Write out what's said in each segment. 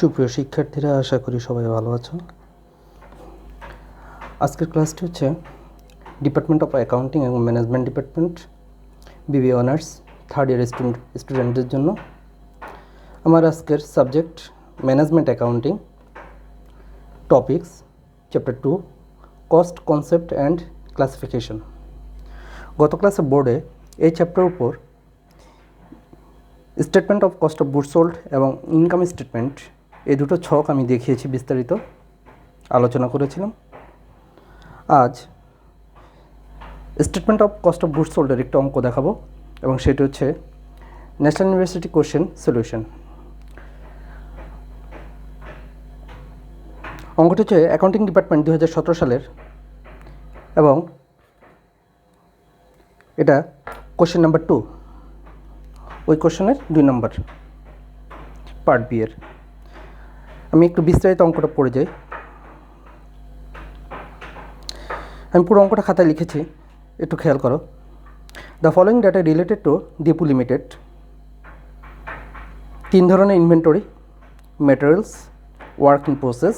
সুপ্রিয় শিক্ষার্থীরা, আশা করি সবাই ভালো আছো। আজকের ক্লাসটি হচ্ছে ডিপার্টমেন্ট অফ অ্যাকাউন্টিং এবং management department BBA honours third year স্টুডেন্টদের জন্য। আমার আজকের subject management accounting, topics chapter 2 cost concept and classification. গত ক্লাসে বোর্ডে এই চ্যাপ্টার উপর statement of cost of goods sold এবং ইনকাম স্টেটমেন্ট এই দুটো ছক আমি দেখিয়েছি, বিস্তারিত আলোচনা করেছিলাম। আজ statement of cost of goods সোল্ডের একটা অঙ্ক দেখাবো এবং সেটি হচ্ছে ন্যাশনাল ইউনিভার্সিটি কোশ্চেন সলিউশন। অঙ্কটি হচ্ছে অ্যাকাউন্টিং ডিপার্টমেন্ট 2017 সালের এবং এটা কোশ্চেন নাম্বার 2, ওই কোশ্চেনের 2 নম্বর পার্ট বি এর। আমি একটু বিস্তারিত অঙ্কটা পড়ে যাই। আমি পুরো অঙ্কটা খাতায় লিখেছি, একটু খেয়াল করো। The following data related to Dipu limited. 3 ধরনের inventory: materials, work in process,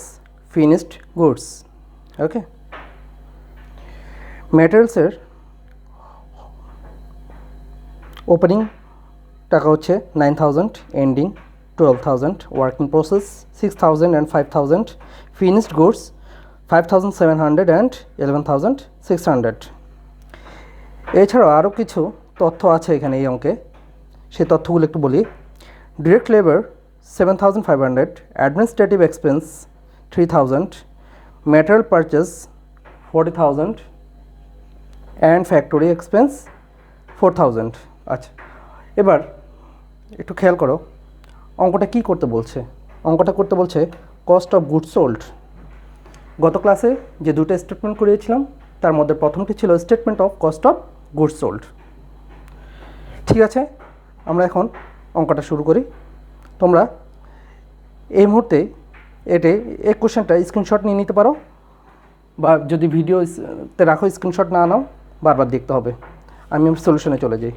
finished goods. Okay, ম্যাটেরিয়ালসের ওপেনিং টাকা হচ্ছে 9,000, ending 12,000, work in process 6,000 and 5,000, finished goods 5,700 and 11,600। এছাড়াও আরও কিছু তথ্য আছে এখানে এই অঙ্কে, সেই তথ্যগুলো একটু বলি। Direct labour 7,500, administrative expense 3,000, material purchase 40,000 and factory expense 4,000। আচ্ছা, এবার একটু খেয়াল করো অঙ্কটা কি করতে বলছে। অঙ্কটা করতে বলছে কস্ট অফ গুডস সোল্ড। গত ক্লাসে যে দুটো স্টেটমেন্ট করিয়েছিলাম তার মধ্যে প্রথমটি ছিল statement of cost of goods sold. ঠিক আছে, আমরা এখন অঙ্কটা শুরু করি। তোমরা এই মুহূর্তে এই কোশ্চেনটা স্ক্রিনশট নিয়ে নিতে পারো, বা যদি ভিডিওতে রাখো স্ক্রিনশট না নাও বারবার দেখতে হবে। আমি সলিউশনে চলে যাই।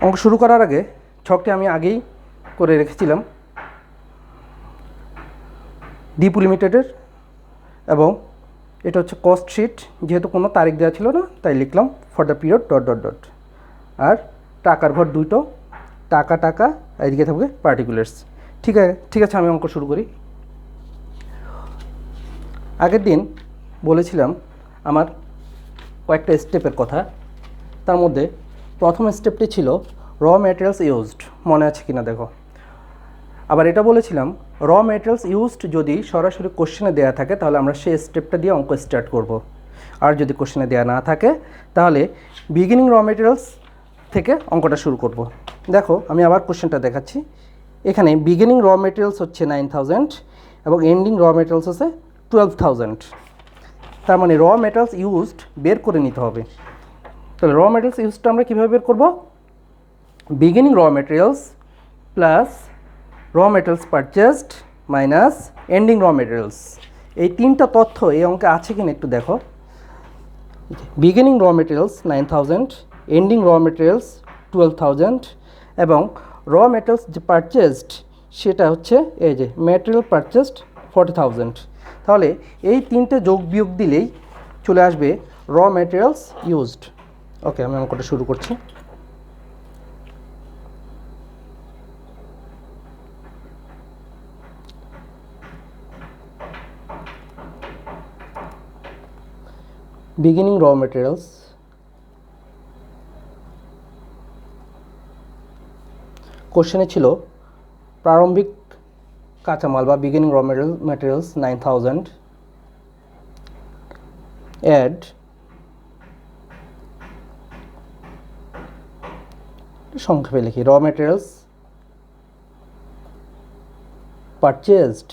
অঙ্ক শুরু করার আগে ছকটি আমি আগেই করে রেখেছিলাম দীপু লিমিটেডের, এবং এটা হচ্ছে কস্ট শিট। যেহেতু কোনো তারিখ দেওয়া ছিল না তাই লিখলাম ফর দ্য পিরিয়ড ... আর টাকার ঘর দুটো, টাকা এদিকে থাকবে পার্টিকুলার্স। ঠিক আছে, আমি অঙ্ক শুরু করি। আগের দিন বলেছিলাম আমার কয়েকটা স্টেপের কথা, তার মধ্যে প্রথম স্টেপটি ছিল র ম্যাটেরিয়ালস ইউজড। মনে আছে কিনা দেখো। আবার এটা বলেছিলাম র ম্যাটেরিয়ালস ইউজড যদি সরাসরি কোশ্চেনে দেওয়া থাকে তাহলে আমরা সেই স্টেপটা দিয়ে অঙ্ক স্টার্ট করব, আর যদি কোশ্চেনে দেওয়া না থাকে তাহলে বিগিনিং র ম্যাটেরিয়ালস থেকে অঙ্কটা শুরু করব। দেখো আমি আবার কোশ্চেনটা দেখাচ্ছি। এখানে বিগিনিং র ম্যাটেরিয়ালস হচ্ছে 9,000 এবং এন্ডিং র ম্যাটেরিয়ালস হচ্ছে 12,000। তার মানে র ম্যাটেরিয়ালস ইউজড বের করে নিতে হবে। তাহলে র ম্যাটেরিয়ালস ইউজটা আমরা কীভাবে বের করব? বিগিনিং র ম্যাটেরিয়ালস প্লাস র ম্যাটেরিয়ালস পারচেসড মাইনাস এন্ডিং র ম্যাটেরিয়ালস। এই তিনটা তথ্য এই অঙ্কে আছে কিনা একটু দেখো। বিগিনিং র ম্যাটেরিয়ালস 9,000, এন্ডিং র ম্যাটেরিয়ালস 12,000 এবং র ম্যাটেরিয়ালস যে পারচেসড সেটা হচ্ছে এই যে ম্যাটেরিয়াল পারচেসড 40,000। তাহলে এই তিনটে যোগ বিয়োগ দিলেই চলে আসবে র ম্যাটেরিয়ালস ইউজড। ওকে, আমি অঙ্কটা শুরু করছি। বিগিনিং র ম্যাটেরিয়ালস কোশ্চেনে ছিল প্রারম্ভিক কাঁচামাল বা বিগিনিং র ম্যাটেরিয়ালস 9,000, অ্যাড সংক্ষেপে লিখি র ম্যাটেরিয়ালস পারচেসড।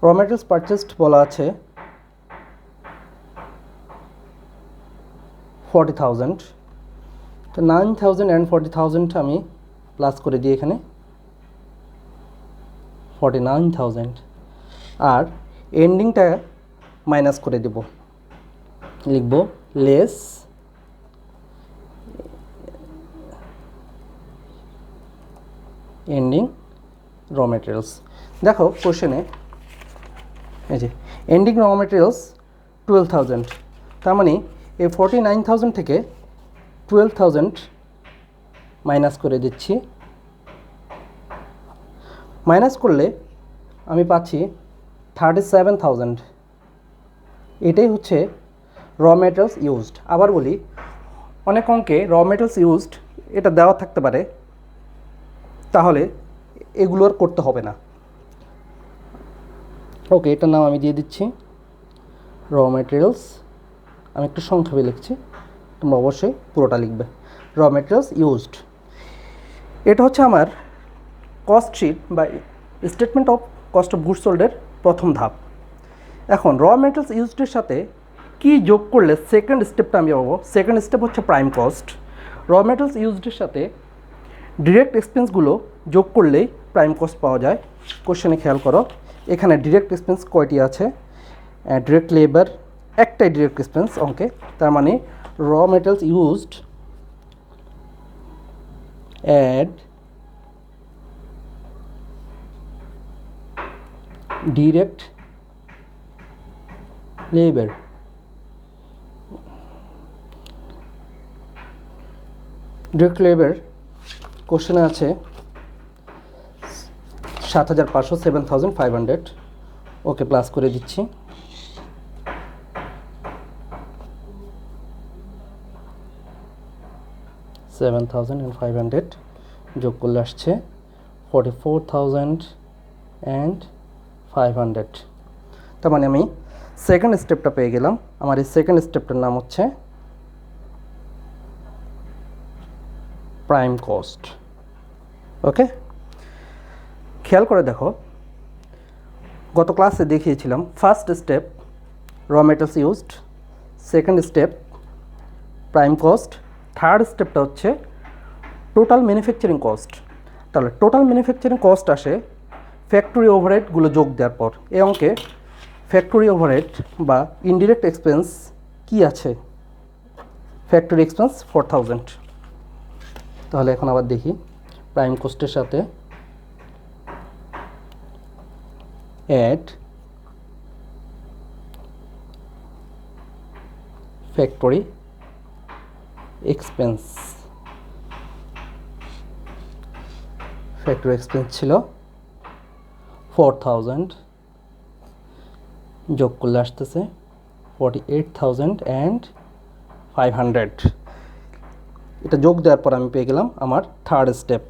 র ম্যাটেরিয়ালস পারচেসড বলা আছে 40,000, তো 9,000 and 40,000 আমি প্লাস করে দিই এখানে 49,000, আর এন্ডিংটা মাইনাস করে দেব, লিখব লেস এন্ডিং র মেটেরিয়ালস। দেখো কোশ্চেনে এই যে এন্ডিং র মেটেরিয়ালস 12,000, তার মানে এই 49,000 থেকে 12,000 মাইনাস করে দিচ্ছি। মাইনাস করলে আমি পাচ্ছি 37,000। এটাই হচ্ছে র মেটেরিয়ালস ইউজড। আবার বলি, অনেক অঙ্কে র মেটেরিয়ালস ইউজড এটা দেওয়া থাকতে পারে, তাহলে এগুলোর করতে হবে না। ওকে, এটার নাম আমি দিয়ে দিচ্ছি র মেটেরিয়ালস। আমি একটু সংক্ষেপে লিখছি, তোমরা অবশ্যই পুরোটা লিখবে। র মেটেরিয়ালস ইউজড, এটা হচ্ছে আমার কস্ট শিট বা statement of cost of goods সোল্ডের প্রথম ধাপ। এখন র মেটেরিয়ালস ইউজডের সাথে কি যোগ করলে সেকেন্ড স্টেপটা আমি পাবো। সেকেন্ড স্টেপ হচ্ছে প্রাইম কস্ট। র মেটেরিয়ালস ইউজডের সাথে ডিরেক্ট এক্সপেন্সগুলো যোগ করলেই প্রাইম কস্ট পাওয়া যায়। কোশ্চেনে খেয়াল করো, এখানে ডিরেক্ট এক্সপেন্স কয়টি আছে? ডিরেক্ট লেবার একটাই ডিরেক্ট এক্সপেন্স অঙ্কে, তার মানে raw materials used add direct labour. Direct labour কোশ্চেনে আছে 7,500, 7,500। ওকে, প্লাস করে দিচ্ছি। $7,500 যোগ করলে আসছে 44,500। তার মানে আমি সেকেন্ড স্টেপটা পেয়ে গেলাম। আমার এই সেকেন্ড স্টেপটার নাম হচ্ছে প্রাইম কস্ট। ওকে, খেয়াল করে দেখো, গত ক্লাসে দেখিয়েছিলাম ফার্স্ট স্টেপ র materials used, second step prime cost, third স্টেপটা হচ্ছে টোটাল ম্যানুফ্যাকচারিং কস্ট। তাহলে টোটাল ম্যানুফ্যাকচারিং কস্ট আসে ফ্যাক্টরি ওভারহেডগুলো যোগ দেওয়ার পর। এই অঙ্কে ফ্যাক্টরি ওভারহেড বা ইনডিরেক্ট এক্সপেন্স কি আছে? Factory expense 4,000। তাহলে এখন আবার দেখি, প্রাইম কস্টের সাথে add factory expense. Factory expense ছিল 4,000, যোগ করলে আসতেছে 48,500। এটা যোগ দেওয়ার পর আমি পেয়ে গেলাম আমার থার্ড স্টেপ।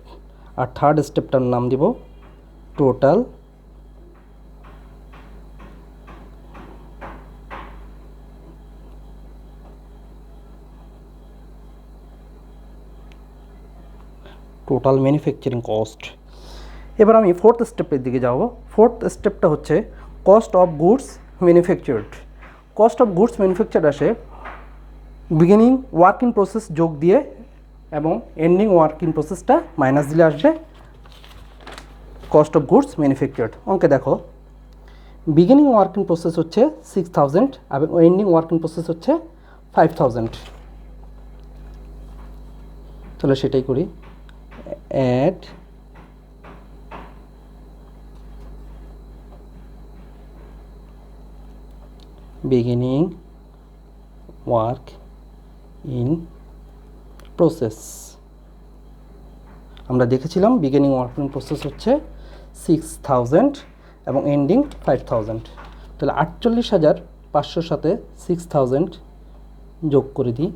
আর থার্ড স্টেপটার নাম দিব টোটাল টোটাল ম্যানুফ্যাকচারিং কস্ট। এবার আমি ফোর্থ স্টেপের দিকে যাব। ফোর্থ স্টেপটা হচ্ছে cost of goods manufactured. Cost of goods manufactured আসে বিগিনিং ওয়ার্ক ইন প্রসেস যোগ দিয়ে এবং এন্ডিং ওয়ার্ক ইন প্রসেসটা মাইনাস দিলে আসবে কস্ট অফ গুডস ম্যানুফ্যাকচার্ড। অঙ্কে দেখো, বিগিনিং ওয়ার্ক ইন প্রসেস হচ্ছে 6,000 এবং এন্ডিং ওয়ার্ক ইন প্রসেস হচ্ছে 5,000। তাহলে সেটাই করি, add beginning work in process. আমরা দেখেছিলাম বিগিনিং ওয়ার্ক ইন প্রসেস হচ্ছে 6,000 এবং এন্ডিং 5,000। তাহলে 48,500 সাথে 6,000 যোগ করে দিই,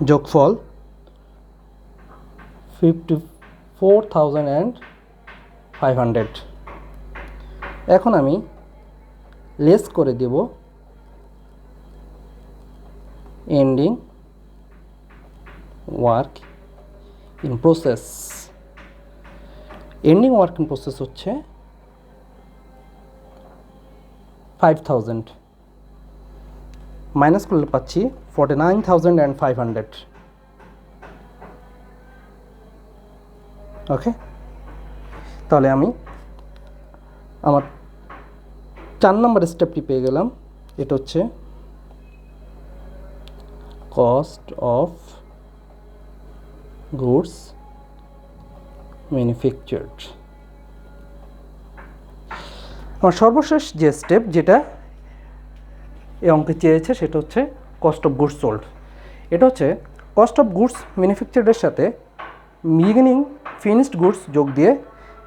যোগফল 54,500। এখন আমি লেস করে দেব ending work in process. Ending work in process হচ্ছে 5,000, মাইনাস করলে পাচ্ছি 49,500। ওকে, তাহলে আমি আমার 4 নম্বর স্টেপটি পেয়ে গেলাম। এটা হচ্ছে কস্ট অফ গুডস ম্যানুফ্যাকচার্ড। আমার সর্বশেষ যে স্টেপ যেটা এই অঙ্কে চেয়েছে সেটা হচ্ছে কস্ট অফ গুডস সোল্ড। এটা হচ্ছে কস্ট অফ গুডস ম্যানুফ্যাকচার্ডের সাথে বিগিনিং ফিনিশড গুডস যোগ দিয়ে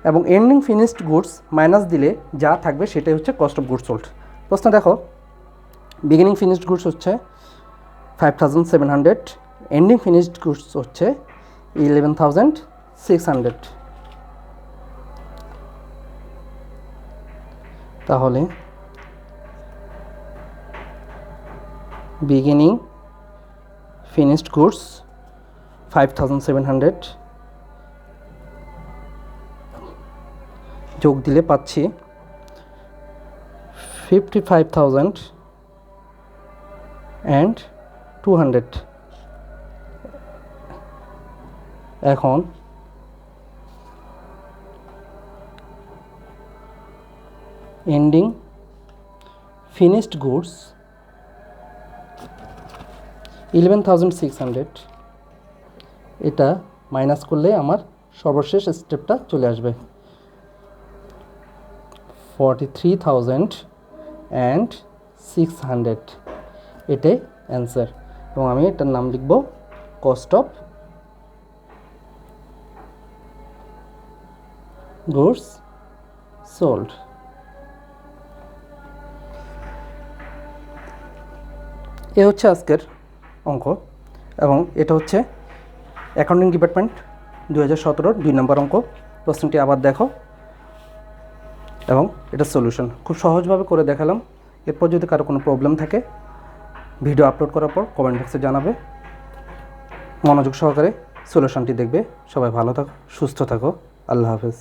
এবং এন্ডিং ফিনিশড গুডস মাইনাস দিলে যা থাকবে সেটাই হচ্ছে কস্ট অফ গুডস সোল্ড। প্রশ্ন দেখো, বিগিনিং ফিনিশড গুডস হচ্ছে 5700, এন্ডিং ফিনিশড গুডস হচ্ছে 11600। তাহলে বিগিনিং ফিনিশড গুডস 5700 যোগ দিলে পাচ্ছি 55,200। এখন এন্ডিং ফিনিশড গুডস 11,600, এটা মাইনাস করলে আমার সর্বশেষ স্টেপটা চলে আসবে 43,600। এটাই অ্যান্সার এবং আমি এটার নাম লিখব কস্ট অফ গুডস সোল্ড। এ হচ্ছে আজকের অঙ্ক এবং এটা হচ্ছে অ্যাকাউন্টিং ডিপার্টমেন্ট 2017 2 নম্বর অঙ্ক। প্রশ্নটি আবার দেখো এবং এটা সলিউশন খুব সহজভাবে করে দেখালাম। এরপর যদি কারো কোনো প্রবলেম থাকে ভিডিও আপলোড করার পর কমেন্ট বক্সে জানাবে, মনোযোগ সহকারে সলিউশনটি দেখবে। সবাই ভালো থাকো, সুস্থ থাকো, আল্লাহ হাফেজ।